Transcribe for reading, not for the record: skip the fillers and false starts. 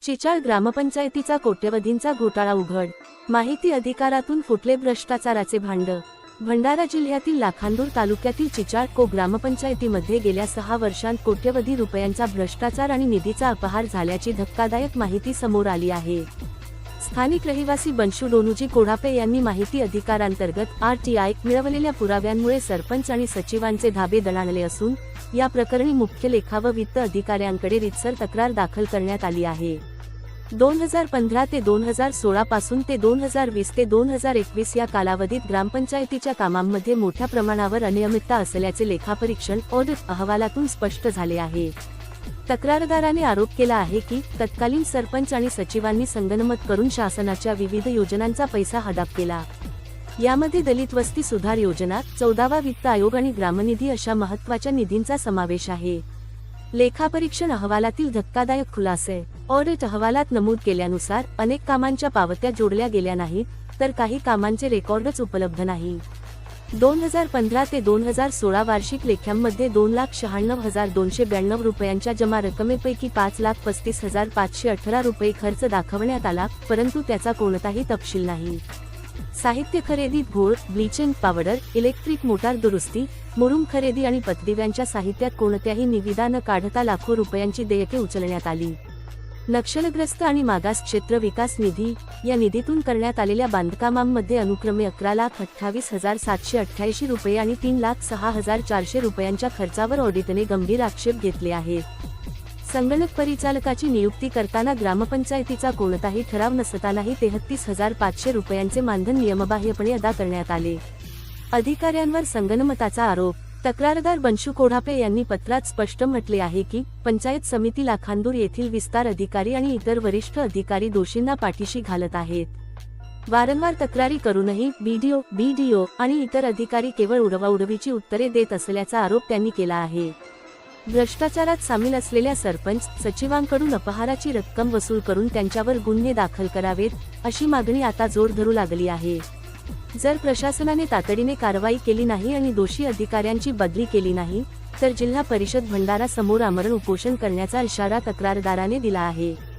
चिचाळ ग्रामपंचायतीचा कोट्यवधींचा घोटाळा उघड. माहिती अधिकारातून फुटले भ्रष्टाचाराचे भांड. भंडारा जिल्ह्यातील लाखांदूर तालुक्यातील चिचाळ ग्रामपंचायतीमध्ये गेल्या 6 वर्षांत कोट्यवधी रुपयांचा भ्रष्टाचार आणि निधीचा अपहार झाल्याची धक्कादायक माहिती समोर आली आहे. स्थानिक रहिवासी बंशू डोनूजी कोढापे यांनी माहिती अधिकारांतर्गत RTI मिळवलेल्या पुराव्यांमुळे सरपंच आणि सचिवांचे धाबे दणाणले असून या प्रकरणी मुख्य लेखा व वित्त अधिकाऱ्यांकडे रीतसर तक्रार दाखल करण्यात आली आहे. 2015 ते 2016 पासून ते 2020 ते 2021 या कालावधीत ग्रामपंचायतीच्या कामांमध्ये मोठ्या प्रमाणावर अनियमितता असल्याचे लेखापरीक्षण ऑडिट अहवालातून स्पष्ट झाले आहे. तक्रारदाराने आरोप केला आहे की तत्कालीन सरपंच आणि सचिवांनी संगनमत करून शासनाच्या विविध योजनांचा पैसा हडप केला. यामध्ये दलित वस्ती सुधार योजना, 14वा वित्त आयोग आणि ग्रामनिधी अशा महत्त्वाच्या निधींचा समावेश आहे. लेखापरीक्षण अहवालातील धक्कादायक खुलासे. ऑडिट अहवालात नमूद केल्यानुसार अनेक कामांच्या पावत्या जोडल्या गेल्या नाहीत, तर काही कामांचे रेकॉर्डच उपलब्ध नाही. 2015 ते 2016 वार्षिक लेख्यांमध्ये 2,96,292 रुपयांच्या जमा रकमेपैकी 5,35,518 रुपये खर्च दाखवण्यात आला, परंतु त्याचा कोणताही तपशील नाही. साहित्य खरेदी, घोळ, ब्लीचिंग पावडर, इलेक्ट्रिक मोटार दुरुस्ती, मुरुम खरेदी आणि पतदिव्यांच्या साहित्यात कोणत्याही निविदा न काढता लाखो रुपयांची देयके उचलण्यात आली. नक्षलग्रस्त आणि मागास क्षेत्र विकास निधी या निधीतून करण्यात आलेल्या बांधकामांमध्ये अनुक्रमे 11,28,788 रुपये आणि 3,06,400 रुपयांच्या खर्चावर ऑडिटने गंभीर आक्षेप घेतले आहेत. संगणक परिचालकाची नियुक्ती करताना ग्रामपंचायतीचा कोणताही ठराव नसतानाही 33,500 रुपयांचे मानधन नियमबाह्यपणे अदा करण्यात आले. अधिकाऱ्यांवर संगनमताचा आरोप. तक्रारदार बंशू कोढापे यांनी पत्रात स्पष्ट म्हटले आहे की पंचायत समिती लाखांदूर येथील विस्तार अधिकारी आणि इतर वरिष्ठ अधिकारी दोषींना पाठीशी घालत आहेत. वारंवार तक्रारी करूनही BDO आणि इतर अधिकारी केवळ उडवाउडवीची उत्तरे देत असल्याचा आरोप त्यांनी केला आहे. भ्रष्टाचारात सामील असलेल्या सरपंच, सचिवांकडून अपहाराची रक्कम वसूल करून त्यांच्यावर गुन्हे दाखल करावेत, अशी मागणी आता जोर धरू लागली आहे. जर प्रशासनाने तातडीने कारवाई केली नाही आणि दोषी अधिकाऱ्यांची बदली केली नाही, तर जिल्हा परिषद भंडारा समोर आमरण उपोषण करण्याचा इशारा तक्रारदाराने दिला आहे.